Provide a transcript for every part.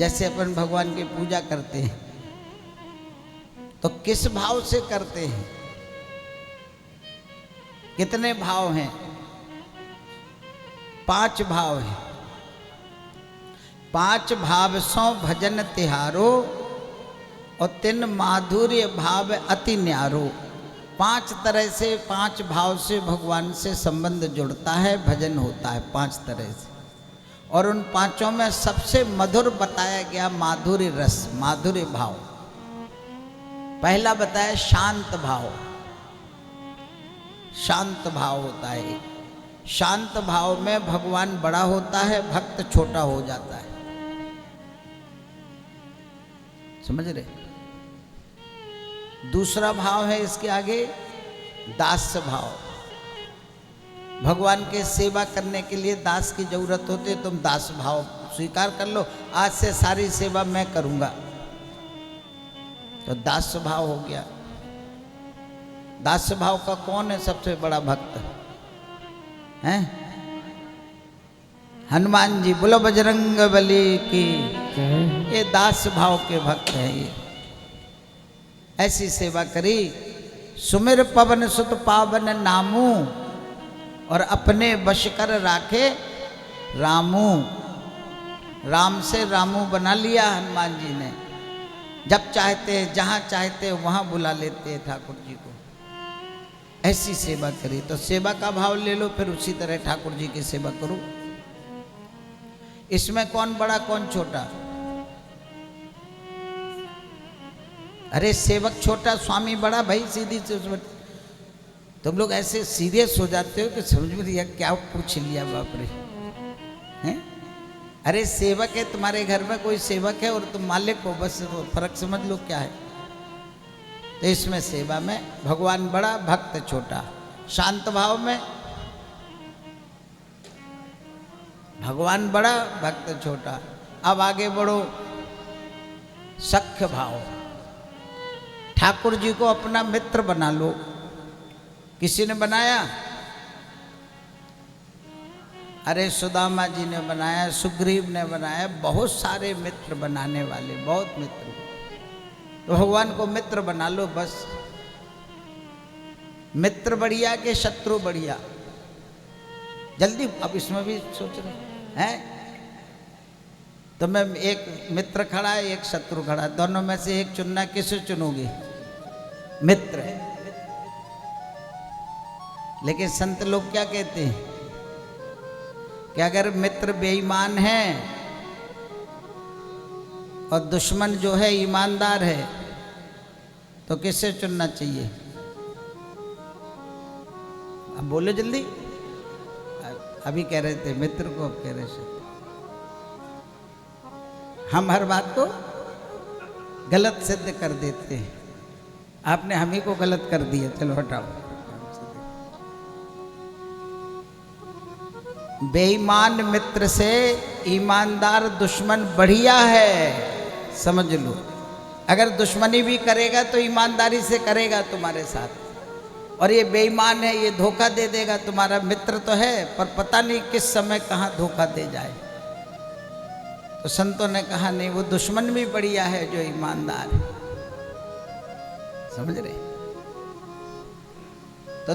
जैसे अपन भगवान की पूजा करते हैं तो किस भाव से करते हैं? कितने भाव हैं? 5 भाव हैं। 5 भाव सो भजन तिहारो और 3 माधुर्य भाव अति न्यारो। 5 तरह से 5 भाव से भगवान से संबंध जुड़ता है, भजन होता है 5 तरह से। और उन 5 में सबसे मधुर बताया गया माधुर्य रस, माधुर्य भाव। पहला बताया शांत भाव। शांत भाव होता है। शांत भाव में भगवान बड़ा होता है, भक्त छोटा हो जाता है। समझ रहे? दूसरा भाव है इसके आगे दास्य भाव। भगवान के सेवा करने के लिए दास की जरूरत होती है, तुम दास भाव स्वीकार कर लो, आज से सारी सेवा मैं करूंगा, तो दास्य भाव हो गया। दास्य भाव का कौन है सबसे बड़ा भक्त? हैं? हनुमान जी। बोलो बजरंग बली की। ये दास भाव के भक्त हैं। ये ऐसी सेवा करी, सुमिर पवन सुत पावन नामू और अपने वश कर राखे रामू। राम से रामू बना लिया हनुमान जी ने। जब चाहते जहाँ चाहते वहाँ बुला लेते हैं ठाकुर जी को। ऐसी सेवा करी। तो सेवा का भाव ले लो, फिर उसी तरह ठाकुर जी की सेवा करो। इसमें कौन बड़ा कौन छोटा? अरे सेवक छोटा, स्वामी बड़ा भाई, सीधी से। तुम लोग ऐसे सीरियस हो जाते हो कि समझ में नहीं, क्या पूछ लिया बाप रे। हैं? अरे सेवक है, तुम्हारे घर में कोई सेवक है और तुम मालिक हो, बस फर्क समझ लो क्या है। तो इसमें सेवा में भगवान बड़ा, भक्त छोटा। शांत भाव में भगवान बड़ा, भक्त छोटा। अब आगे बढ़ो सख्य भाव। ठाकुर जी को अपना मित्र बना लो। किसी ने बनाया? अरे सुदामा जी ने बनाया, सुग्रीव ने बनाया, बहुत सारे मित्र बनाने वाले, बहुत मित्र। तो भगवान को मित्र बना लो बस। मित्र बढ़िया के शत्रु बढ़िया? जल्दी। अब इसमें भी सोच रहे हैं तो मैं, एक मित्र खड़ा है, एक शत्रु खड़ा है, दोनों में से एक चुनना, किसे चुनोगे? मित्र। लेकिन संत लोग क्या कहते हैं कि अगर मित्र बेईमान है और दुश्मन जो है ईमानदार है, तो किससे चुनना चाहिए? अब बोलो जल्दी। अभी कह रहे थे मित्र को, अब कह रहे से। हम हर बात को गलत सिद्ध कर देते हैं। आपने हम ही को गलत कर दिया, चलो हटाओ। बेईमान मित्र से ईमानदार दुश्मन बढ़िया है, समझ लो। अगर दुश्मनी भी करेगा तो ईमानदारी से करेगा तुम्हारे साथ, और ये बेईमान है, ये धोखा दे देगा। तुम्हारा मित्र तो है, पर पता नहीं किस समय कहाँ धोखा दे जाए। तो संतों ने कहा नहीं, वो दुश्मन भी बढ़िया है जो ईमानदार है। समझ रहे? तो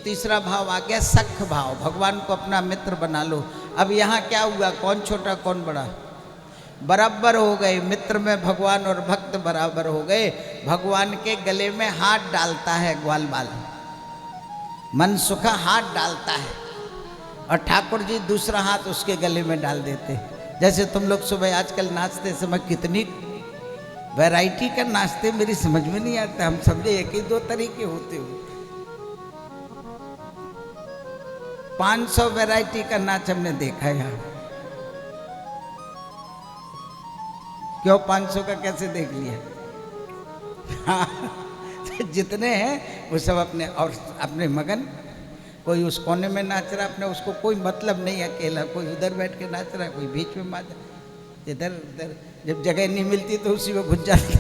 तीसरा भाव आ गया सख्य भाव। भगवान को अपना मित्र बना लो। अब यहाँ क्या हुआ? कौन छोटा कौन बड़ा? बराबर हो गए। मित्र में भगवान और भक्त बराबर हो गए। भगवान के गले में हाथ डालता है ग्वाल बाल, मन सुखा हाथ डालता है, और ठाकुर जी दूसरा हाथ उसके गले में डाल देते। जैसे तुम लोग सुबह आजकल नाचते समय कितनी वैरायटी का नाचते, मेरी समझ में नहीं आता। हम समझे एक ही 2 तरीके होते हो। 500 वैरायटी का नाच हमने देखा है यहाँ। क्यों 500 का कैसे देख लिया? हाँ, जितने हैं वो सब अपने और अपने मगन। कोई उस कोने में नाच रहा, अपने उसको कोई मतलब नहीं, अकेला। कोई उधर बैठ के नाच रहा है, कोई बीच में नाच रहा, इधर उधर। जब जगह नहीं मिलती तो उसी में घुस जाती।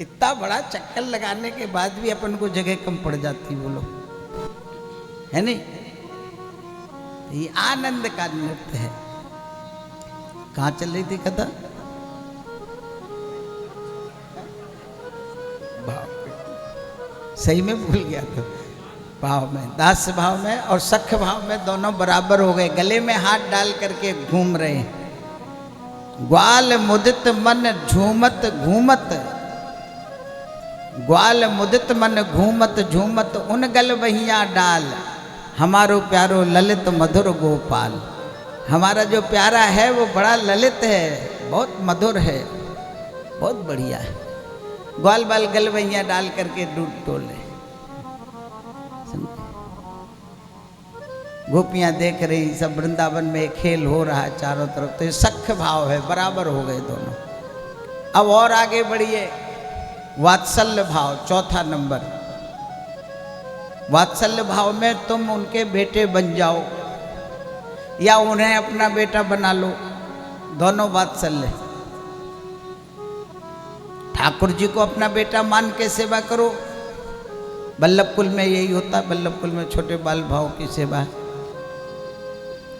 इतना बड़ा चक्कर लगाने के बाद भी अपन को जगह कम पड़ जाती, बोलो है नहीं? ये आनंद का नृत्य है। कहाँ चल रही थी कथा? भाव, सही में भूल गया तो। भाव में, दास भाव में और सख भाव में दोनों बराबर हो गए। गले में हाथ डाल करके घूम रहे हैं। ग्वाल मुदित मन झूमत घूमत, ग्वाल मुदित मन घूमत झूमत, उन गल वहिया डाल, हमारो प्यारो ललित मधुर गोपाल। हमारा जो प्यारा है वो बड़ा ललित है, बहुत मधुर है, बहुत बढ़िया है। ग्वाल बाल गल वहिया डाल करके दूध टोले। गोपियां देख रही, सब वृंदावन में खेल हो रहा है चारों तरफ। तो ये सख्य भाव है, बराबर हो गए दोनों। अब और आगे बढ़िए, वात्सल्य भाव, चौथा नंबर। वात्सल्य भाव में तुम उनके बेटे बन जाओ या उन्हें अपना बेटा बना लो, दोनों वात्सल्य। ठाकुर जी को अपना बेटा मान के सेवा करो। वल्लभ कुल में यही होता है, वल्लभ कुल में छोटे बाल भाव की सेवा है,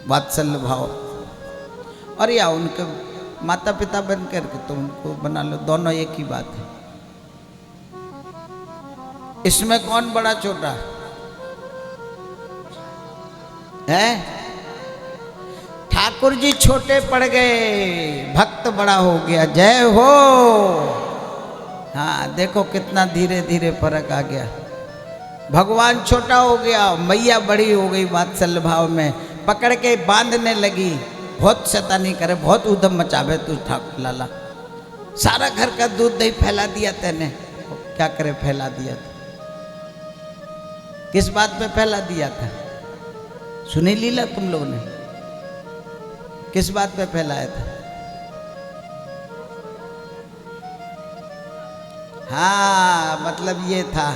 वात्सल्य भाव। और या उनके माता पिता बन करके तुम उनको बना लो, दोनों एक ही बात है। इसमें कौन बड़ा छोटा है? ठाकुर जी छोटे पड़ गए, भक्त बड़ा हो गया। जय हो। हाँ, देखो कितना धीरे धीरे फर्क आ गया। भगवान छोटा हो गया, मैया बड़ी हो गई वात्सल्य भाव में, पकड़ के बांधने लगी। बहुत शैतानी करे, बहुत उधम मचावे तू ठाकुर लाला, सारा घर का दूध दही फैला दिया तेने। क्या करे, फैला दिया था। किस बात पे फैला दिया था? सुनी लीला तुम लोगों ने? किस बात पे फैलाया था? हाँ, मतलब ये था,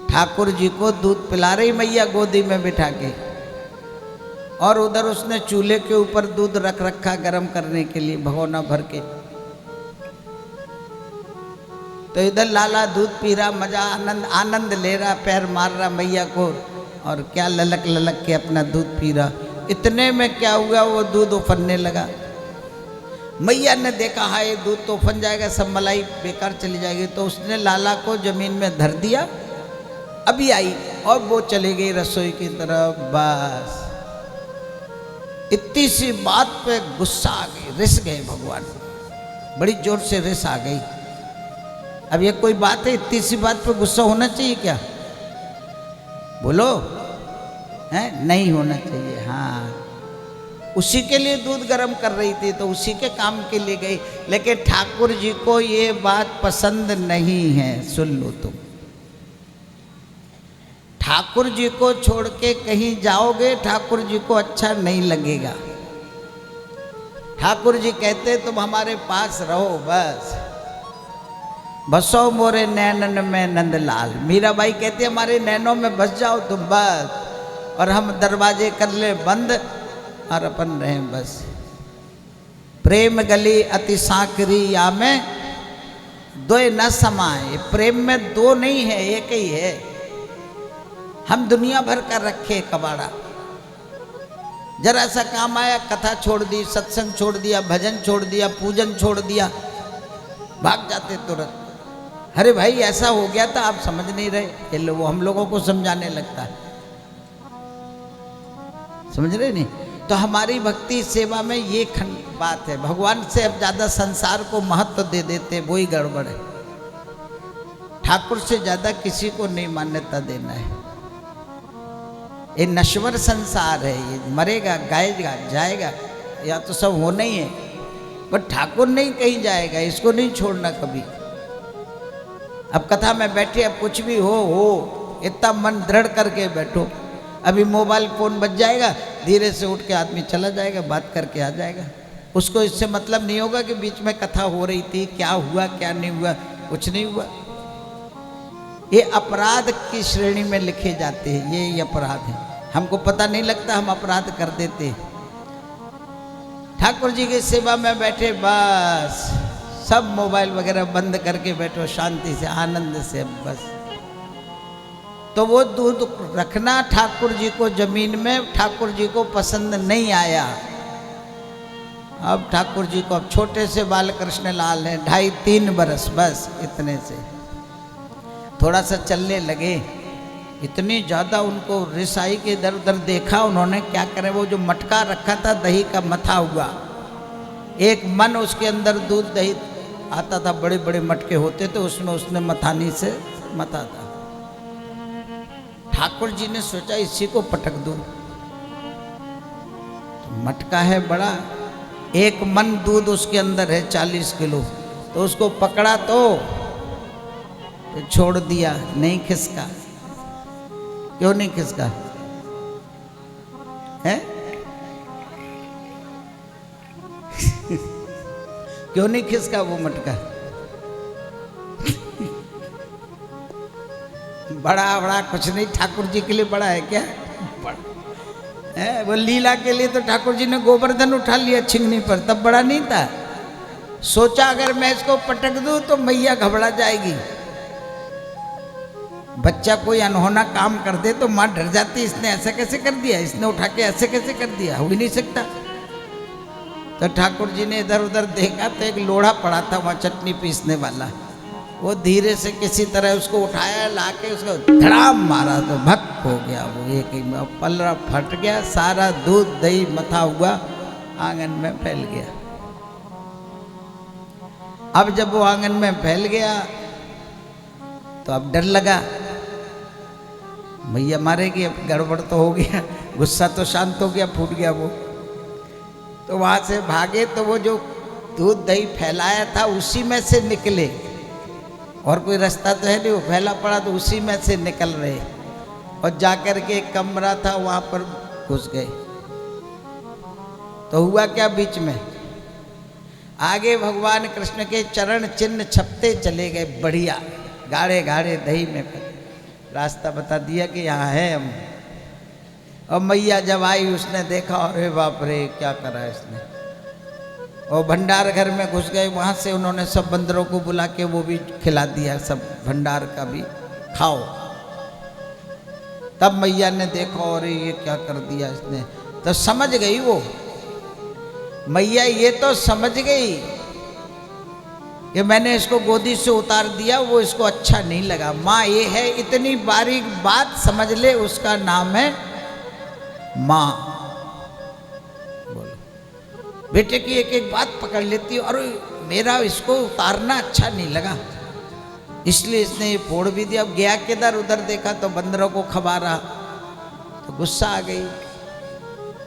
ठाकुर जी को दूध पिला रही मैया गोदी में बिठा के, और उधर उसने चूल्हे के ऊपर दूध रख रखा गर्म करने के लिए भगोना भर के। तो इधर लाला दूध पी रहा, मजा आनंद आनंद ले रहा, पैर मार रहा मैया को, और क्या ललक ललक के अपना दूध पी रहा। इतने में क्या हुआ, वो दूध उफनने लगा। मैया ने देखा, हाँ ये दूध तो उफन जाएगा, सब मलाई बेकार चली जाएगी। तो उसने लाला को जमीन में धर दिया। अभी आई और वो चली गई रसोई की तरफ। बस इतनी सी बात पे गुस्सा आ गई, रिस गए भगवान, बड़ी जोर से रिस आ गई। अब ये कोई बात है, इतनी सी बात पे गुस्सा होना चाहिए क्या? बोलो, है नहीं होना चाहिए। हाँ, उसी के लिए दूध गर्म कर रही थी, तो उसी के काम के लिए गई। लेकिन ठाकुर जी को ये बात पसंद नहीं है। सुन लो तुम, ठाकुर जी को छोड़ के कहीं जाओगे, ठाकुर जी को अच्छा नहीं लगेगा। ठाकुर जी कहते तुम हमारे पास रहो, बस बसो मोरे नैनन में नंदलाल। मीराबाई कहती हमारे नैनों में बस जाओ तुम, बस, और हम दरवाजे कर ले बंद और अपन रहे बस। प्रेम गली अति सांकरी या में दो न समाए। प्रेम में दो नहीं है, एक ही है। हम दुनिया भर का रखे कबाड़ा, जरा सा काम आया कथा छोड़ दी, सत्संग छोड़ दिया, भजन छोड़ दिया, पूजन छोड़ दिया, भाग जाते तुरंत। अरे भाई ऐसा हो गया था, आप समझ नहीं रहे। ये लोग हम लोगों को समझाने लगता है, समझ रहे नहीं? तो हमारी भक्ति सेवा में ये बात है, भगवान से अब ज़्यादा संसार को महत्व दे देते, वही गड़बड़ है। ठाकुर से ज़्यादा किसी को नहीं मान्यता देना है। ये नश्वर संसार है, ये मरेगा, गाएगा, जाएगा, या तो सब होना ही है, पर ठाकुर नहीं कहीं जाएगा, इसको नहीं छोड़ना कभी। अब कथा में बैठे, अब कुछ भी हो, इतना मन दृढ़ करके बैठो। अभी मोबाइल फ़ोन बज जाएगा, धीरे से उठ के आदमी चला जाएगा, बात करके आ जाएगा। उसको इससे मतलब नहीं होगा कि बीच में कथा हो रही थी, क्या हुआ क्या नहीं हुआ, कुछ नहीं हुआ। ये अपराध की श्रेणी में लिखे जाते हैं, ये अपराध है। हमको पता नहीं लगता, हम अपराध कर देते। ठाकुर जी की सेवा में बैठे, बस सब मोबाइल वगैरह बंद करके बैठो शांति से, आनंद से, बस। तो वो दूध रखना ठाकुर जी को जमीन में, ठाकुर जी को पसंद नहीं आया। अब ठाकुर जी को अब छोटे से बाल कृष्ण लाल हैं, 2.5-3 बरस, बस इतने से थोड़ा सा चलने लगे। इतनी ज़्यादा उनको रिसाई के इधर उधर देखा उन्होंने, क्या करें, वो जो मटका रखा था दही का मथा हुआ, एक मन उसके अंदर दूध दही आता था, बड़े बड़े मटके होते थे उसमें, उसने मथानी से मथा था। ठाकुर जी ने सोचा इसी को पटक दूं, तो मटका है बड़ा, एक मन दूध उसके अंदर है 40 किलो, तो उसको पकड़ा तो छोड़ दिया, नहीं खिसका। क्यों नहीं खिसका है? क्यों नहीं खिसका वो मटका? बड़ा बड़ा कुछ नहीं, ठाकुर जी के लिए बड़ा है क्या? बड़ा है वो लीला के लिए। तो ठाकुर जी ने गोवर्धन उठा लिया छिंगनी पर, तब बड़ा नहीं था। सोचा अगर मैं इसको पटक दूं तो मैया घबरा जाएगी, बच्चा कोई अनहोना काम कर दे तो माँ डर जाती, इसने ऐसा कैसे कर दिया, इसने उठा के ऐसे कैसे कर दिया, हो ही नहीं सकता। तो ठाकुर जी ने इधर उधर देखा तो एक लोढ़ा पड़ा था वहाँ चटनी पीसने वाला, वो धीरे से किसी तरह उसको उठाया, लाके उसको धड़ाम मारा तो भक हो गया वो, एक ही में पल्ला फट गया, सारा दूध दही मथा हुआ आंगन में फैल गया। अब जब वो आंगन में फैल गया तो अब डर लगा, मैया मारेगी, अब गड़बड़ तो हो गया, गुस्सा तो शांत हो गया, फूट गया वो। तो वहाँ से भागे तो वो जो दूध दही फैलाया था उसी में से निकले, और कोई रास्ता तो है नहीं, वो फैला पड़ा तो उसी में से निकल रहे, और जाकर के एक कमरा था वहाँ पर घुस गए। तो हुआ क्या, बीच में आगे भगवान कृष्ण के चरण चिन्ह छपते चले गए, बढ़िया गाढ़े गाढ़े दही में रास्ता बता दिया कि यहाँ है हम। और मैया जब आई उसने देखा, अरे बाप रे क्या करा इसने, और भंडार घर में घुस गए, वहाँ से उन्होंने सब बंदरों को बुला के वो भी खिला दिया, सब भंडार का भी खाओ। तब मैया ने देखा, अरे ये क्या कर दिया इसने, तो समझ गई वो मैया, ये तो समझ गई कि मैंने इसको गोदी से उतार दिया, वो इसको अच्छा नहीं लगा। माँ ये है, इतनी बारीक बात समझ ले, उसका नाम है माँ। बोलो, बेटे की एक एक बात पकड़ लेती, और मेरा इसको उतारना अच्छा नहीं लगा, इसलिए इसने ये फोड़ भी दिया। अब गया किधर, उधर देखा तो बंदरों को खबा रहा, तो गुस्सा आ गई।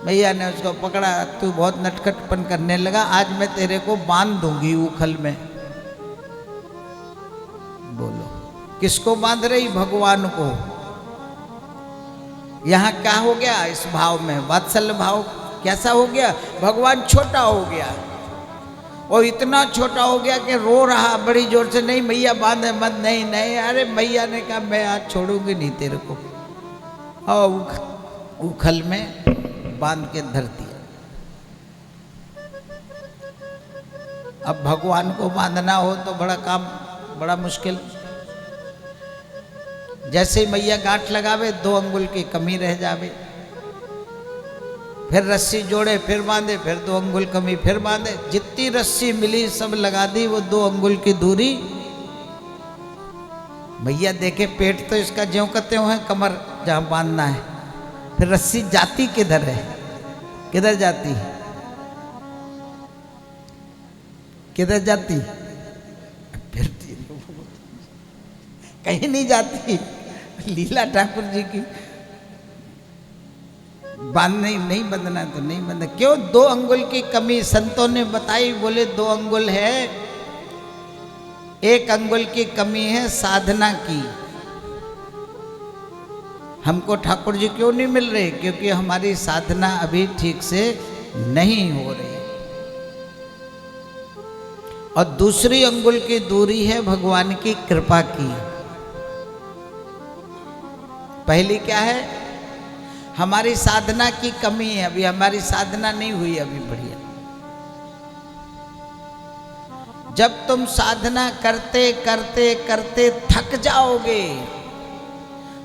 मैया ने उसको पकड़ा, तू बहुत नटखटपन करने लगा, आज मैं तेरे को बांध दूंगी उखल में। बोलो, किसको बांध रही? भगवान को। यहाँ क्या हो गया इस भाव में? वात्सल्य भाव कैसा हो गया? भगवान छोटा हो गया, और इतना छोटा हो गया कि रो रहा बड़ी जोर से, नहीं मैया बांधे मत, नहीं नहीं। अरे मैया ने कहा मैं आज छोड़ूंगी नहीं तेरे को, और उखल में बांध के धर दिया। अब भगवान को बांधना हो तो बड़ा काम, बड़ा मुश्किल। जैसे ही मैया गांठ लगावे, 2 अंगुल की कमी रह जावे, फिर रस्सी जोड़े, फिर बांधे, फिर 2 अंगुल कमी, फिर बांधे, जितनी रस्सी मिली सब लगा दी, वो 2 अंगुल की दूरी। मैया देखे पेट तो इसका ज्यों करते हुए कमर जहाँ बांधना है, फिर रस्सी जाती किधर है? किधर जाती? किधर जाती? फिर कहीं नहीं जाती। लीला ठाकुर जी की, बांधने नहीं बंधना तो नहीं बंधना। क्यों? 2 अंगुल की कमी संतों ने बताई, बोले 2 अंगुल है, 1 अंगुल की कमी है साधना की। हमको ठाकुर जी क्यों नहीं मिल रहे? क्योंकि हमारी साधना अभी ठीक से नहीं हो रही। और दूसरी अंगुल की दूरी है भगवान की कृपा की। पहली क्या है? हमारी साधना की कमी है, अभी हमारी साधना नहीं हुई अभी बढ़िया। जब तुम साधना करते करते करते थक जाओगे,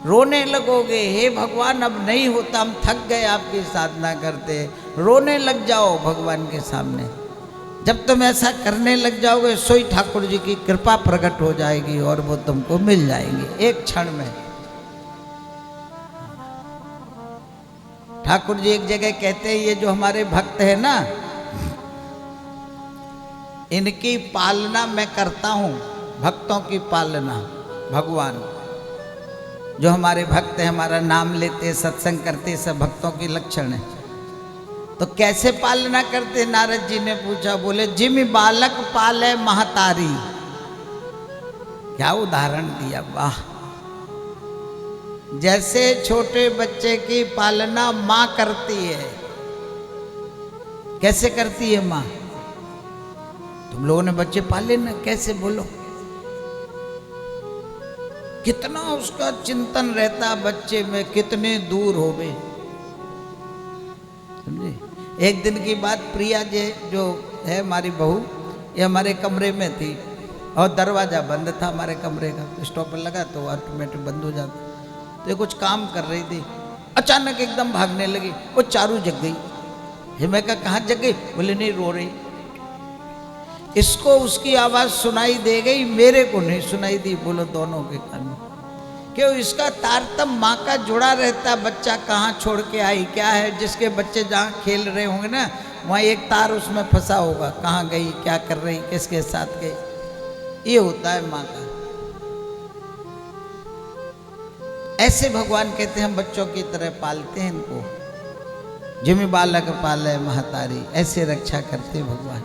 रोने लगोगे, हे भगवान अब नहीं होता, हम थक गए आपकी साधना करते, रोने लग जाओ भगवान के सामने। जब तुम ऐसा करने लग जाओगे, सोई ठाकुर जी की कृपा प्रकट हो जाएगी और वो तुमको मिल जाएंगे एक क्षण में। ठाकुर जी एक जगह कहते हैं, ये जो हमारे भक्त है ना, इनकी पालना मैं करता हूं, भक्तों की पालना। भगवान जो हमारे भक्त हैं, हमारा नाम लेते, सत्संग करते, सब भक्तों की लक्षण है। तो कैसे पालना करते, नारद जी ने पूछा। बोले जिमि बालक पाले महतारी। क्या उदाहरण दिया, वाह! जैसे छोटे बच्चे की पालना माँ करती है। कैसे करती है माँ? तुम लोगों ने बच्चे पाले ना, कैसे बोलो? कितना उसका चिंतन रहता बच्चे में, कितने दूर हो गए, समझे? एक दिन की बात, प्रिया जी जो है हमारी बहू, ये हमारे कमरे में थी और दरवाज़ा बंद था हमारे कमरे का, स्टॉपर लगा तो ऑटोमेटिक बंद हो जाता। तो ये कुछ काम कर रही थी, अचानक एकदम भागने लगी, वो चारू जग गई। हे मैं कहा कहाँ जग गई? बोले नहीं, रो रही। इसको उसकी आवाज़ सुनाई दे गई, मेरे को नहीं सुनाई दी। बोलो दोनों के कान में क्यों? इसका तारतम्य माँ का जुड़ा रहता। बच्चा कहाँ छोड़ के आई, क्या है, जिसके बच्चे जहाँ खेल रहे होंगे ना, वहाँ एक तार उसमें फंसा होगा, कहाँ गई, क्या कर रही, किसके साथ गई। ये होता है माँ का। ऐसे भगवान कहते हैं हम बच्चों की तरह पालते हैं इनको। जिमि बालक पाले महतारी, ऐसे रक्षा करते भगवान।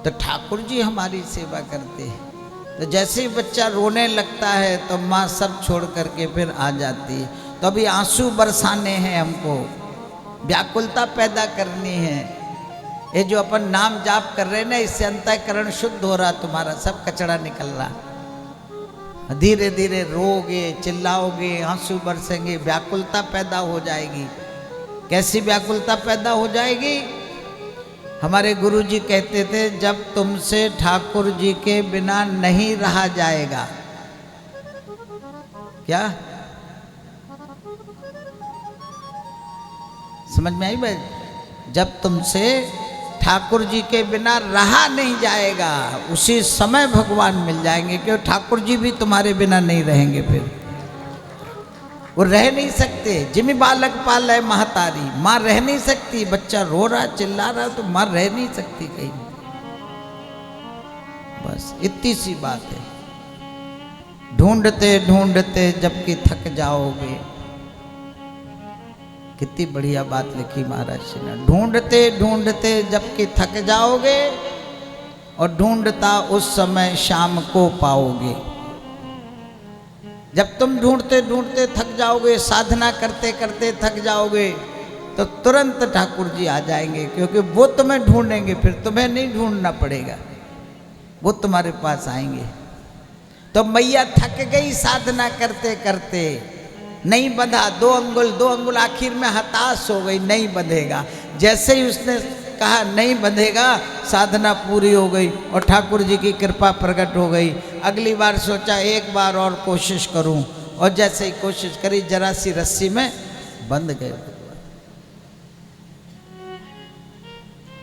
तो ठाकुर जी हमारी सेवा करते हैं। तो जैसे ही बच्चा रोने लगता है तो माँ सब छोड़ करके फिर आ जाती है। तो अभी आंसू बरसाने हैं हमको, व्याकुलता पैदा करनी है। ये जो अपन नाम जाप कर रहे हैं ना, इससे अंतःकरण शुद्ध हो रहा, तुम्हारा सब कचरा निकल रहा। धीरे धीरे रोगे, चिल्लाओगे, आंसू बरसेंगे, व्याकुलता पैदा हो जाएगी। कैसी व्याकुलता पैदा हो जाएगी? हमारे गुरु जी कहते थे, जब तुमसे ठाकुर जी के बिना नहीं रहा जाएगा। क्या समझ में आई भाई? जब तुमसे ठाकुर जी के बिना रहा नहीं जाएगा, उसी समय भगवान मिल जाएंगे। क्यों? ठाकुर जी भी तुम्हारे बिना नहीं रहेंगे, फिर वो रह नहीं सकते। जिमि बालक पाले महतारी, माँ रह नहीं सकती। बच्चा रो रहा, चिल्ला रहा, तो माँ रह नहीं सकती कहीं। बस इतनी सी बात है। ढूंढते ढूंढते जबकि थक जाओगे। कितनी बढ़िया बात लिखी महाराज जी ने। ढूंढते ढूंढते जबकि थक जाओगे, और ढूंढता उस समय शाम को पाओगे। जब तुम ढूंढते ढूंढते थक जाओगे, साधना करते करते थक जाओगे, तो तुरंत ठाकुर जी आ जाएंगे। क्योंकि वो तुम्हें ढूंढेंगे, फिर तुम्हें नहीं ढूंढना पड़ेगा, वो तुम्हारे पास आएंगे। तो मैया थक गई साधना करते करते, नहीं बंधा, दो अंगुल आखिर में हताश हो गई, नहीं बंधेगा। जैसे ही उसने कहा नहीं बंधेगा, साधना पूरी हो गई और ठाकुर जी की कृपा प्रकट हो गई। अगली बार सोचा एक बार और कोशिश करूं, और जैसे ही कोशिश करी, जरा सी रस्सी में बंध गए।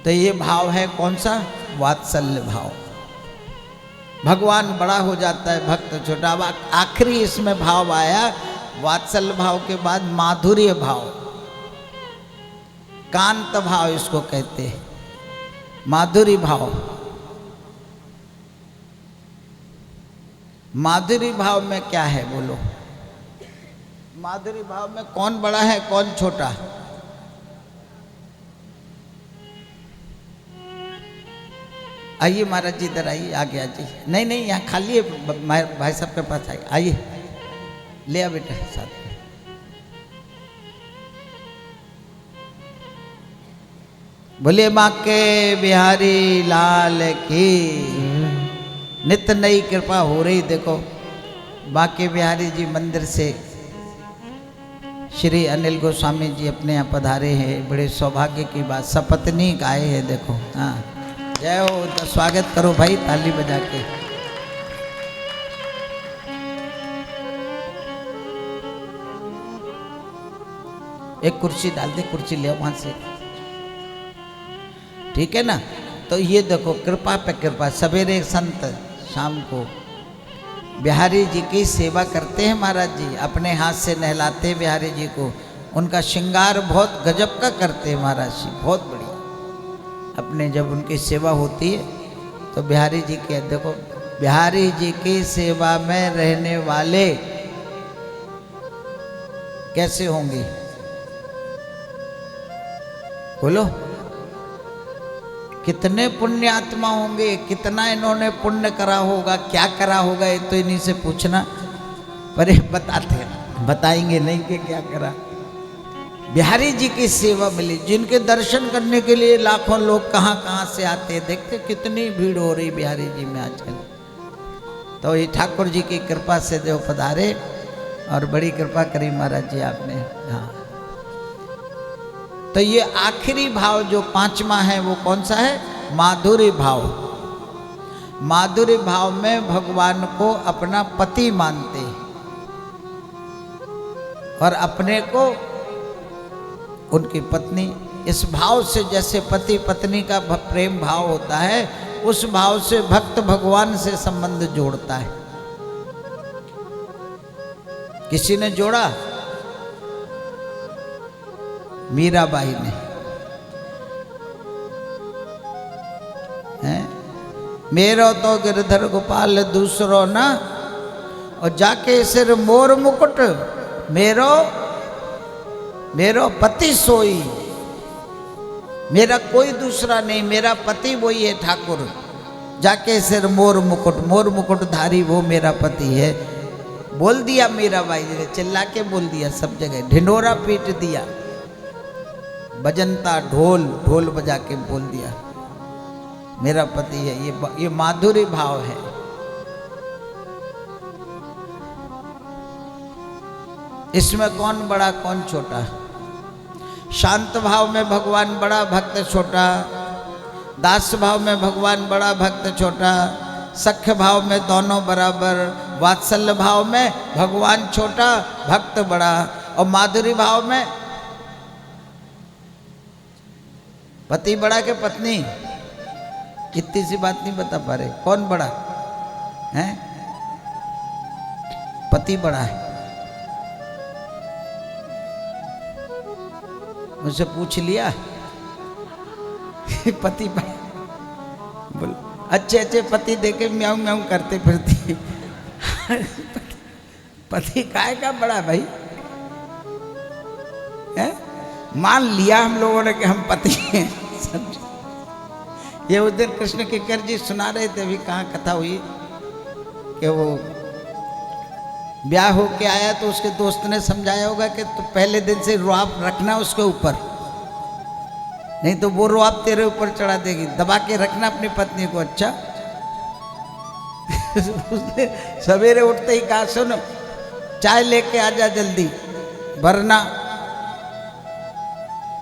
तो ये भाव है कौन सा? वात्सल्य भाव। भगवान बड़ा हो जाता है, भक्त छोटा। आखिरी इसमें भाव आया, वात्सल्य भाव के बाद माधुर्य भाव, कांत भाव इसको कहते हैं, माधुरी भाव। माधुरी भाव में क्या है बोलो? माधुरी भाव में कौन बड़ा है, कौन छोटा? आइए महाराज जी, इधर आइए, आगे आ जाइए। नहीं नहीं, यहाँ खाली है, भाई साहब के पास आइए। आइए, ले आ बेटा साथ में। बोले माँ के बिहारी लाल की। नित्य नई कृपा हो रही। देखो बांके बिहारी जी मंदिर से श्री अनिल गोस्वामी जी अपने यहाँ पधारे हैं। बड़े सौभाग्य की बात, सपत्नीक आए हैं। देखो, हाँ, जय हो। तो स्वागत करो भाई, ताली बजा के। एक कुर्सी डाल दे, कुर्सी ले वहां से, ठीक है ना। तो ये देखो कृपा पे कृपा, सवेरे संत शाम को बिहारी जी की सेवा करते हैं महाराज जी, अपने हाथ से नहलाते हैं बिहारी जी को, उनका श्रृंगार बहुत गजब का करते हैं महाराज जी, बहुत बढ़िया। अपने जब उनकी सेवा होती है तो बिहारी जी के देखो, बिहारी जी की सेवा में रहने वाले कैसे होंगे बोलो, कितने पुण्यात्मा होंगे, कितना इन्होंने पुण्य करा होगा, क्या करा होगा, ये तो इन्हीं से पूछना। पर ये बताते हैं, बताएंगे नहीं कि क्या करा। बिहारी जी की सेवा मिली, जिनके दर्शन करने के लिए लाखों लोग कहाँ कहाँ से आते हैं, देखते कितनी भीड़ हो रही बिहारी जी में आजकल। तो ये ठाकुर जी की कृपा से देव पधारे और बड़ी कृपा करी महाराज जी आपने। हाँ, तो ये आखिरी भाव जो पांचवा है वो कौन सा है? माधुरी भाव। माधुरी भाव में भगवान को अपना पति मानते और अपने को उनकी पत्नी। इस भाव से जैसे पति पत्नी का प्रेम भाव होता है, उस भाव से भक्त भगवान से संबंध जोड़ता है। किसी ने जोड़ा? मीराबाई ने। हैं? मेरो तो गिरधर गोपाल दूसरो ना, और जाके सिर मोर मुकुट, मेरो मेरो पति सोई, मेरा कोई दूसरा नहीं, मेरा पति वही है ठाकुर। जाके सिर मोर मुकुट, मोर मुकुट धारी वो मेरा पति है। बोल दिया मीराबाई जी ने, चिल्ला के बोल दिया सब जगह, ढिंढोरा पीट दिया, बजंता ढोल ढोल बजा के बोल दिया मेरा पति है। ये माधुरी भाव है। इसमें कौन बड़ा कौन छोटा? शांत भाव में भगवान बड़ा, भक्त छोटा। दास भाव में भगवान बड़ा, भक्त छोटा। सख्य भाव में दोनों बराबर। वात्सल्य भाव में भगवान छोटा, भक्त बड़ा। और माधुरी भाव में पति बड़ा के पत्नी? इतनी सी बात नहीं बता पा रहे, कौन बड़ा है? पति बड़ा है। मुझसे पूछ लिया पति बड़ा? बोल, अच्छे अच्छे पति देके म्याऊं म्याऊं करते फिरती पति काय का बड़ा भाई है? मान लिया हम लोगों ने कि हम पति हैं। ये उस दिन कृष्ण किंकर जी सुना रहे थे, अभी कहाँ कथा हुई कि वो ब्याह हो के आया तो उसके दोस्त ने समझाया होगा कि तो पहले दिन से रुआब रखना उसके ऊपर, नहीं तो वो रुआब तेरे ऊपर चढ़ा देगी, दबा के रखना अपनी पत्नी को। अच्छा उसने सवेरे उठते ही कहा, सुन चाय लेके आजा जल्दी, वरना।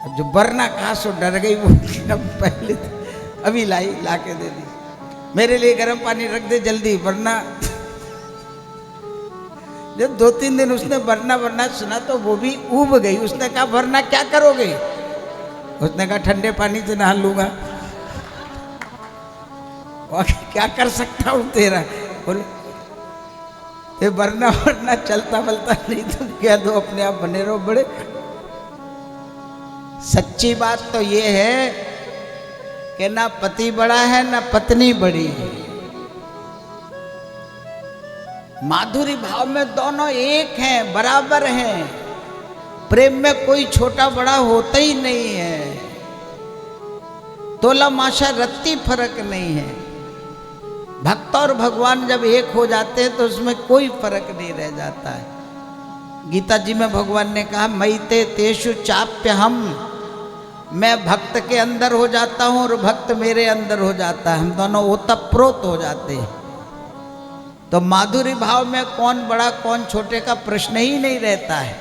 जो वरना कहा सो डर गई वो, पहले अभी लाई ला के दे दी, मेरे लिए गर्म पानी रख दे जल्दी, वरना। जब 2-3 दिन उसने वरना वरना सुना तो वो भी ऊब गई। उसने कहा वरना क्या करोगे? उसने कहा ठंडे पानी से नहा लूंगा। और क्या कर सकता हूँ तेरा? बोले ये वरना वरना चलता बलता नहीं, तुम क्या दो अपने आप बने रहो बड़े। सच्ची बात तो ये है कि ना पति बड़ा है ना पत्नी बड़ी है। माधुरी भाव में दोनों एक हैं, बराबर हैं। प्रेम में कोई छोटा बड़ा होता ही नहीं है। तोला माशा रत्ती फर्क नहीं है। भक्त और भगवान जब एक हो जाते हैं तो उसमें कोई फर्क नहीं रह जाता है। गीता जी में भगवान ने कहा, मयिते तेषु चाप्य हम, मैं भक्त के अंदर हो जाता हूँ और भक्त मेरे अंदर हो जाता है, हम दोनों ओतप्रोत हो जाते हैं। तो माधुरी भाव में कौन बड़ा कौन छोटे का प्रश्न ही नहीं रहता है।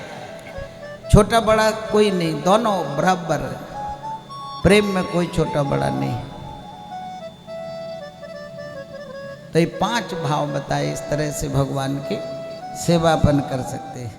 छोटा बड़ा कोई नहीं, दोनों बराबर। प्रेम में कोई छोटा बड़ा नहीं। तो ये 5 भाव बताए, इस तरह से भगवान की सेवा अपन कर सकते हैं।